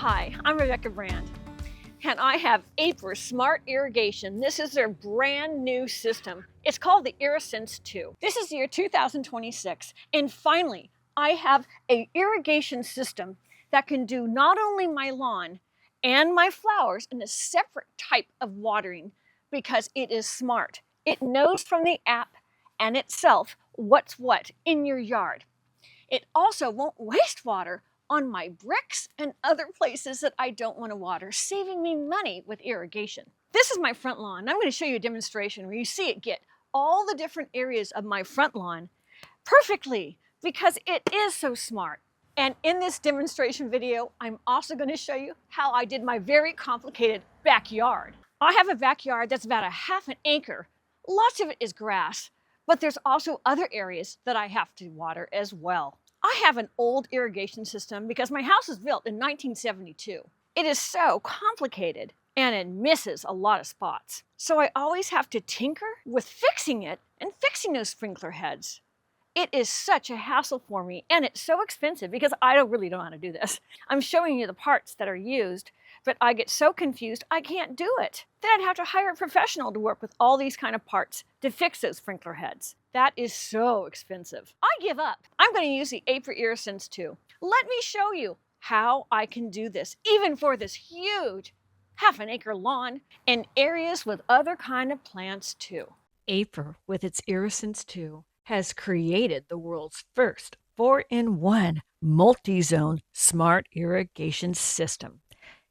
Hi, I'm Rebecca Brand, and I have Aiper Smart Irrigation. This is their brand new system. It's called the IrriSense 2. This is the year 2026, and finally, I have an irrigation system that can do not only my lawn and my flowers in a separate type of watering because it is smart. It knows from the app and itself what's what in your yard. It also won't waste water on my bricks and other places that I don't want to water, saving me money with irrigation. This is my front lawn. I'm going to show you a demonstration where you see it get all the different areas of my front lawn perfectly because it is so smart. And in this demonstration video, I'm also going to show you how I did my very complicated backyard. I have a backyard that's about a half an acre. Lots of it is grass, but there's also other areas that I have to water as well. I have an old irrigation system because my house was built in 1972. It is so complicated and it misses a lot of spots. So I always have to tinker with fixing it and fixing those sprinkler heads. It is such a hassle for me and it's so expensive because I really don't know how to do this. I'm showing you the parts that are used, but I get so confused I can't do it. Then I'd have to hire a professional to work with all these kind of parts to fix those sprinkler heads. That is so expensive. I give up. I'm going to use the Aiper IrriSense 2. Let me show you how I can do this, even for this huge half an acre lawn and areas with other kind of plants too. Aiper, with its IrriSense 2, has created the world's first 4-in-1 multi-zone smart irrigation system.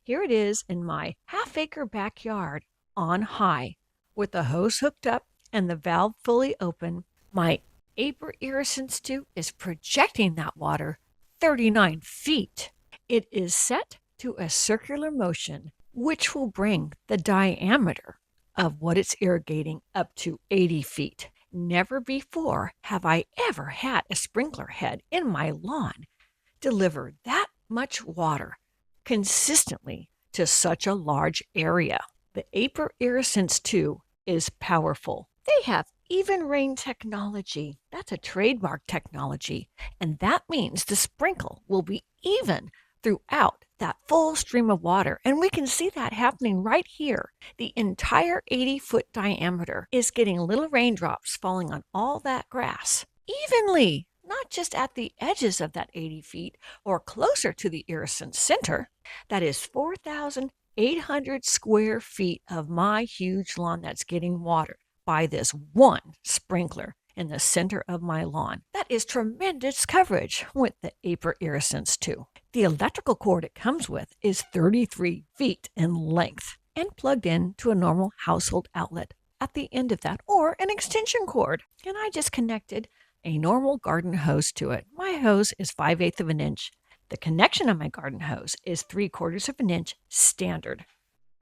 Here it is in my half-acre backyard on high. With the hose hooked up and the valve fully open, my Aiper IrriSense 2 is projecting that water 39 feet. It is set to a circular motion, which will bring the diameter of what it's irrigating up to 80 feet. Never before have I ever had a sprinkler head in my lawn deliver that much water consistently to such a large area. The Aiper IrriSense 2 is powerful. They have even rain technology. That's a trademark technology, and that means the sprinkle will be even throughout that full stream of water, and we can see that happening right here. The entire 80-foot diameter is getting little raindrops falling on all that grass evenly, not just at the edges of that 80 feet or closer to the IrriSense center. That is 4,800 square feet of my huge lawn that's getting watered by this one sprinkler in the center of my lawn. That is tremendous coverage with the Aiper IrriSense 2. The electrical cord it comes with is 33 feet in length and plugged in to a normal household outlet at the end of that, or an extension cord. And I just connected a normal garden hose to it. My hose is 5/8 of an inch. The connection on my garden hose is 3/4 of an inch standard.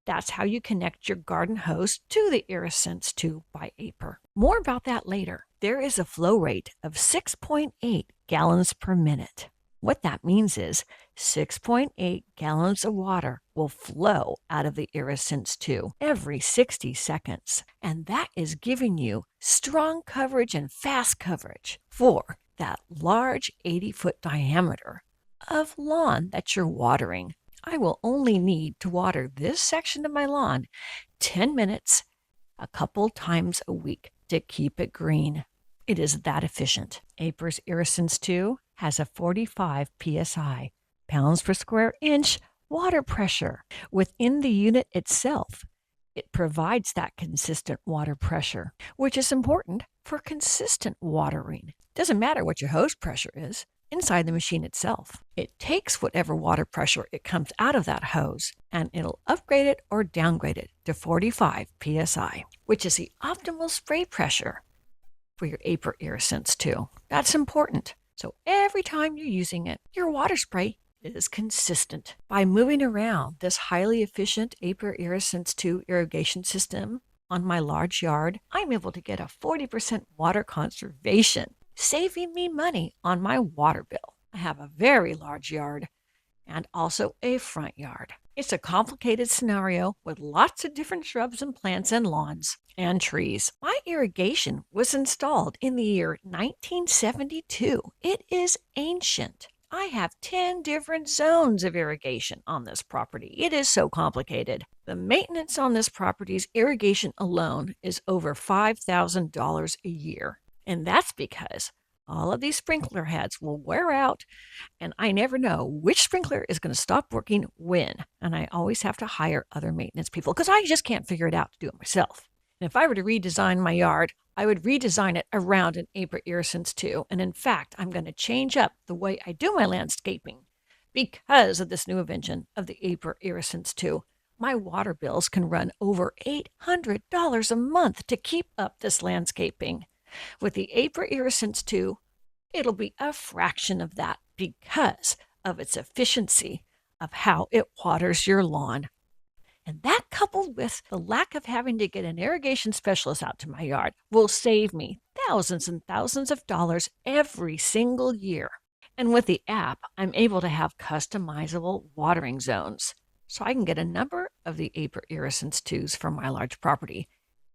That's how you connect your garden hose to the IrriSense 2 by Aiper. More about that later. There is a flow rate of 6.8 gallons per minute. What that means is 6.8 gallons of water will flow out of the IrriSense 2 every 60 seconds. And that is giving you strong coverage and fast coverage for that large 80-foot diameter of lawn that you're watering. I will only need to water this section of my lawn 10 minutes a couple times a week to keep it green. It is that efficient. Aiper's IrriSense 2 has a 45 psi, pounds per square inch, water pressure. Within the unit itself, it provides that consistent water pressure, which is important for consistent watering. Doesn't matter what your hose pressure is. Inside the machine itself, it takes whatever water pressure it comes out of that hose and it'll upgrade it or downgrade it to 45 psi, which is the optimal spray pressure for your Aiper IrriSense 2. That's important. So every time you're using it, your water spray is consistent. By moving around this highly efficient Aiper IrriSense 2 irrigation system on my large yard, I'm able to get a 40% water conservation, saving me money on my water bill. I have a very large yard and also a front yard. It's a complicated scenario with lots of different shrubs and plants and lawns and trees. My irrigation was installed in the year 1972. It is ancient. I have 10 different zones of irrigation on this property. It is so complicated. The maintenance on this property's irrigation alone is over $5,000 a year. And that's because all of these sprinkler heads will wear out, and I never know which sprinkler is going to stop working when. And I always have to hire other maintenance people because I just can't figure it out to do it myself. And if I were to redesign my yard, I would redesign it around an Aiper IrriSense 2. And in fact, I'm going to change up the way I do my landscaping because of this new invention of the Aiper IrriSense 2. My water bills can run over $800 a month to keep up this landscaping. With the Aiper IrriSense 2, it'll be a fraction of that because of its efficiency of how it waters your lawn. And that, coupled with the lack of having to get an irrigation specialist out to my yard, will save me thousands and thousands of dollars every single year. And with the app, I'm able to have customizable watering zones. So I can get a number of the Aiper IrriSense 2s for my large property,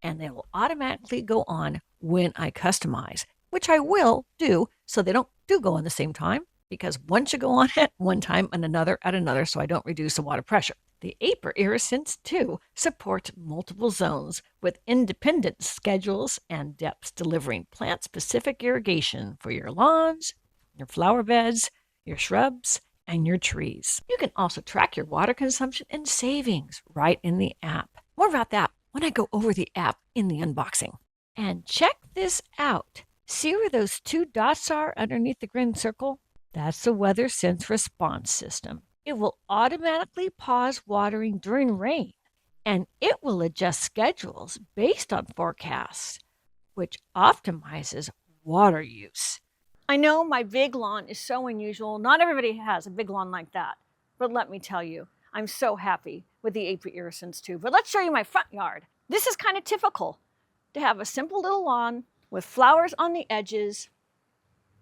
and they will automatically go on when I customize, which I will do so they don't go on the same time, because one should go on at one time and another at another so I don't reduce the water pressure. The Aiper IrriSense 2 supports multiple zones with independent schedules and depths, delivering plant-specific irrigation for your lawns, your flower beds, your shrubs, and your trees. You can also track your water consumption and savings right in the app. More about that when I go over the app in the unboxing. And check this out. See where those two dots are underneath the green circle? That's the Weather Sense response system. It will automatically pause watering during rain, and it will adjust schedules based on forecasts, which optimizes water use. I know my big lawn is so unusual. Not everybody has a big lawn like that. But let me tell you, I'm so happy with the Aiper IrriSense 2. But let's show you my front yard. This is kind of typical to have a simple little lawn with flowers on the edges.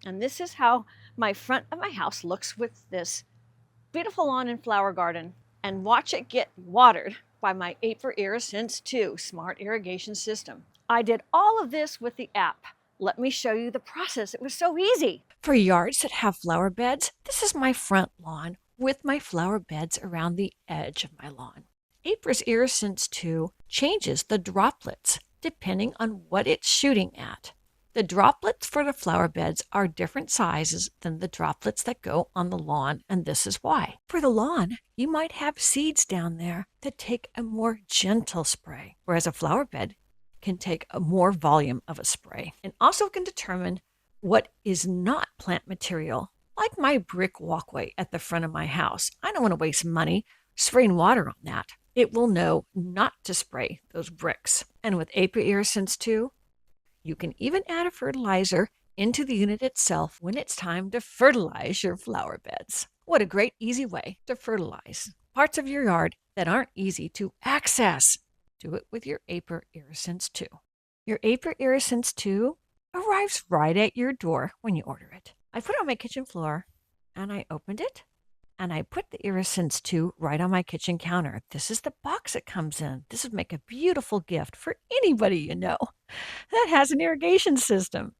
And this is how my front of my house looks with this beautiful lawn and flower garden. And watch it get watered by my Aiper IrriSense 2 smart irrigation system. I did all of this with the app. Let me show you the process. It was so easy. For yards that have flower beds, this is my front lawn with my flower beds around the edge of my lawn. Aiper's IrriSense 2 changes the droplets depending on what it's shooting at. The droplets for the flower beds are different sizes than the droplets that go on the lawn, and this is why. For the lawn, you might have seeds down there that take a more gentle spray, whereas a flower bed can take a more volume of a spray, and also can determine what is not plant material, like my brick walkway at the front of my house. I don't want to waste money spraying water on that. It will know not to spray those bricks. And with Aiper IrriSense 2, you can even add a fertilizer into the unit itself when it's time to fertilize your flower beds. What a great, easy way to fertilize parts of your yard that aren't easy to access. Do it with your Aiper IrriSense 2. Your Aiper IrriSense 2 arrives right at your door when you order it. I put it on my kitchen floor, and I opened it, and I put the IrriSense 2 right on my kitchen counter. This is the box it comes in. This would make a beautiful gift for anybody you know that has an irrigation system.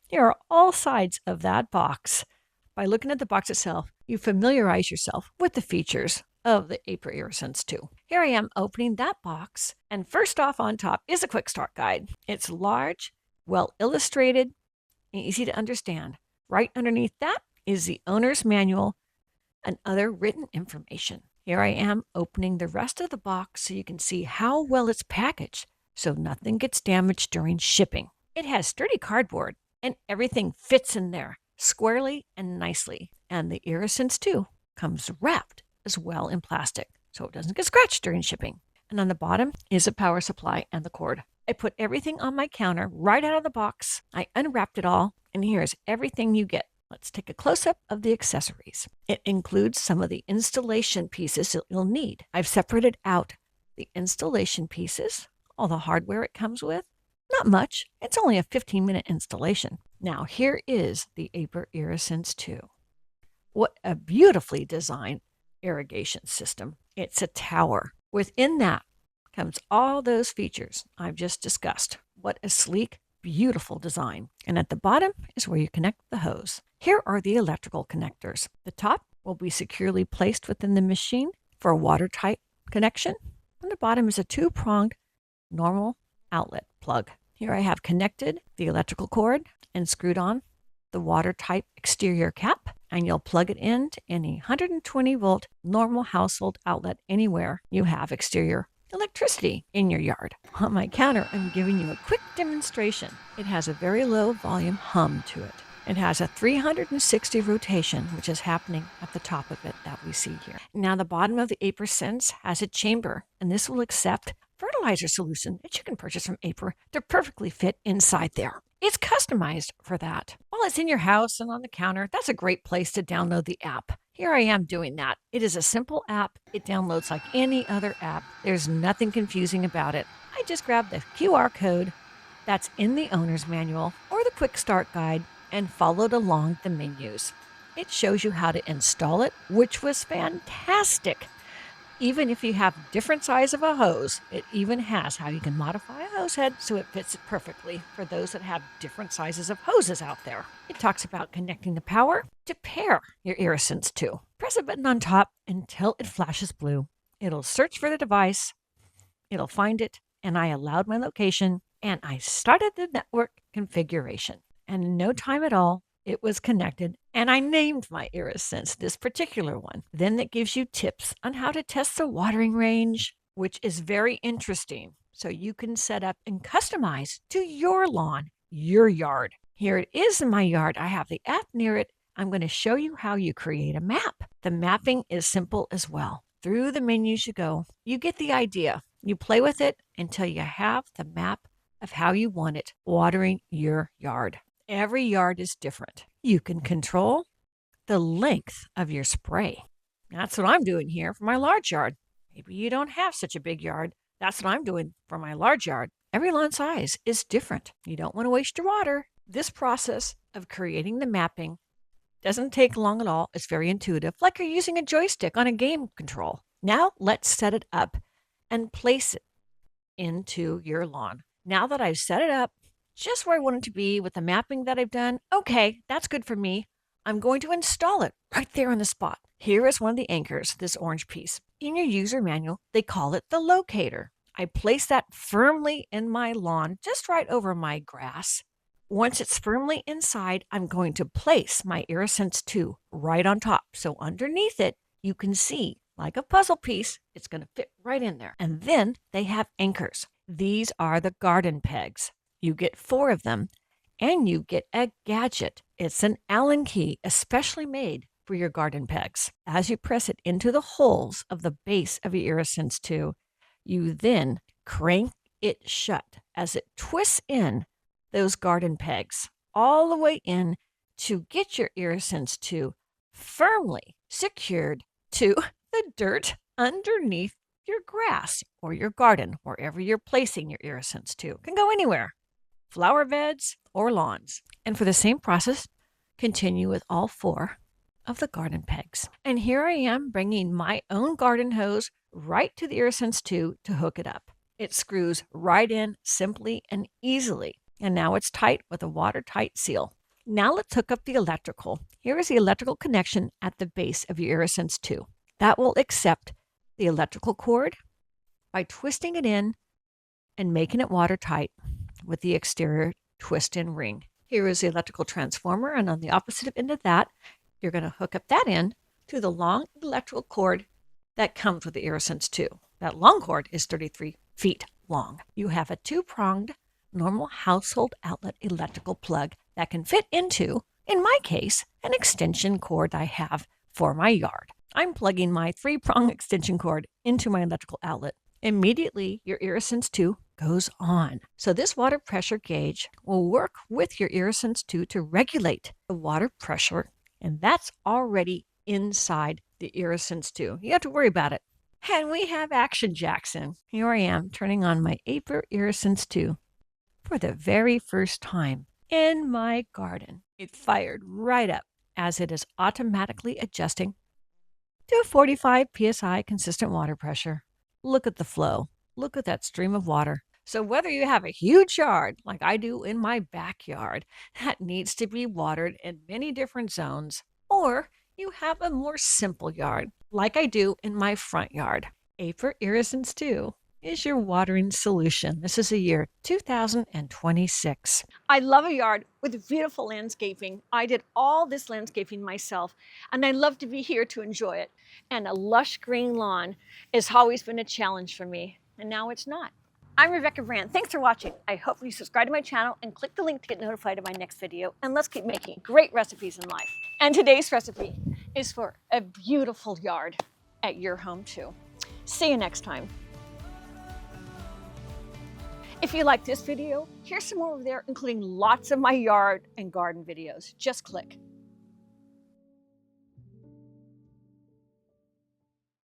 Here are all sides of that box. By looking at the box itself, you familiarize yourself with the features of the Aiper IrriSense 2. Here I am opening that box, and first off on top is a quick start guide. It's large, well illustrated, and easy to understand. Right underneath that is the owner's manual and other written information. Here I am opening the rest of the box so you can see how well it's packaged so nothing gets damaged during shipping. It has sturdy cardboard and everything fits in there squarely and nicely. And the IrriSense 2 comes wrapped as well in plastic so it doesn't get scratched during shipping. And on the bottom is a power supply and the cord. I put everything on my counter right out of the box. I unwrapped it all, and here's everything you get. Let's take a close-up of the accessories. It includes some of the installation pieces that you'll need. I've separated out the installation pieces, all the hardware it comes with. Not much. It's only a 15-minute installation. Now, here is the Aiper IrriSense 2. What a beautifully designed irrigation system. It's a tower. Within that comes all those features I've just discussed. What a sleek, beautiful design. And at the bottom is where you connect the hose. Here are the electrical connectors. The top will be securely placed within the machine for a watertight connection. On the bottom is a two-pronged normal outlet plug. Here I have connected the electrical cord and screwed on the water-type exterior cap, and you'll plug it into any 120-volt normal household outlet anywhere you have exterior electricity in your yard. On my counter, I'm giving you a quick demonstration. It has a very low volume hum to it. It has a 360 rotation, which is happening at the top of it that we see here. Now the bottom of the Aiper IrriSense has a chamber, and this will accept fertilizer solution that you can purchase from Aiper to perfectly fit inside there. It's customized for that. While it's in your house and on the counter, that's a great place to download the app. Here I am doing that. It is a simple app. It downloads like any other app. There's nothing confusing about it. I just grabbed the QR code that's in the owner's manual or the quick start guide and followed along the menus. It shows you how to install it, which was fantastic. Even if you have different size of a hose, it even has how you can modify a hose head so it fits it perfectly for those that have different sizes of hoses out there. It talks about connecting the power to pair your IrriSense to. Press a button on top until it flashes blue. It'll search for the device, it'll find it, and I allowed my location, and I started the network configuration. And in no time at all, it was connected, and I named my IrriSense, this particular one. Then it gives you tips on how to test the watering range, which is very interesting. So you can set up and customize to your lawn, your yard. Here it is in my yard. I have the app near it. I'm going to show you how you create a map. The mapping is simple as well. Through the menus you go, you get the idea. You play with it until you have the map of how you want it watering your yard. Every yard is different. You can control the length of your spray. That's what I'm doing here for my large yard. Maybe you don't have such a big yard. That's what I'm doing for my large yard. Every lawn size is different. You don't want to waste your water. This process of creating the mapping doesn't take long at all. It's very intuitive, like you're using a joystick on a game control. Now let's set it up and place it into your lawn. Now that I've set it up just where I want it to be with the mapping that I've done, okay, that's good for me. I'm going to install it right there on the spot. Here is one of the anchors, this orange piece. In your user manual, they call it the locator. I place that firmly in my lawn, just right over my grass. Once it's firmly inside, I'm going to place my IrriSense 2 right on top. So underneath it, you can see, like a puzzle piece, it's going to fit right in there. And then they have anchors. These are the garden pegs. You get 4 of them, and you get a gadget. It's an Allen key, especially made for your garden pegs. As you press it into the holes of the base of your IrriSense 2, you then crank it shut as it twists in those garden pegs all the way in to get your IrriSense 2 firmly secured to the dirt underneath your grass or your garden, wherever you're placing your IrriSense 2. Can go anywhere. Flower beds or lawns. And for the same process, continue with all 4 of the garden pegs. And here I am bringing my own garden hose right to the IrriSense 2 to hook it up. It screws right in simply and easily. And now it's tight with a watertight seal. Now let's hook up the electrical. Here is the electrical connection at the base of your IrriSense 2. That will accept the electrical cord by twisting it in and making it watertight with the exterior twist-in ring. Here is the electrical transformer, and on the opposite end of that, you're going to hook up that end to the long electrical cord that comes with the IrriSense 2. That long cord is 33 feet long. You have a 2-pronged normal household outlet electrical plug that can fit into, in my case, an extension cord I have for my yard. I'm plugging my 3-prong extension cord into my electrical outlet. Immediately, your IrriSense 2 goes on. So this water pressure gauge will work with your IrriSense 2 to regulate the water pressure, and that's already inside the IrriSense 2. You have to worry about it. And we have Action Jackson. Here I am turning on my Aiper IrriSense 2 for the very first time in my garden. It fired right up as it is automatically adjusting to a 45 psi consistent water pressure. Look at the flow. Look at that stream of water. So whether you have a huge yard, like I do in my backyard, that needs to be watered in many different zones, or you have a more simple yard, like I do in my front yard, Aiper IrriSense 2 is your watering solution. This is the year 2026. I love a yard with beautiful landscaping. I did all this landscaping myself, and I love to be here to enjoy it. And a lush green lawn has always been a challenge for me, and now it's not. I'm Rebecca Brand. Thanks for watching. I hope you subscribe to my channel and click the link to get notified of my next video. And let's keep making great recipes in life. And today's recipe is for a beautiful yard at your home too. See you next time. If you like this video, here's some more over there, including lots of my yard and garden videos. Just click.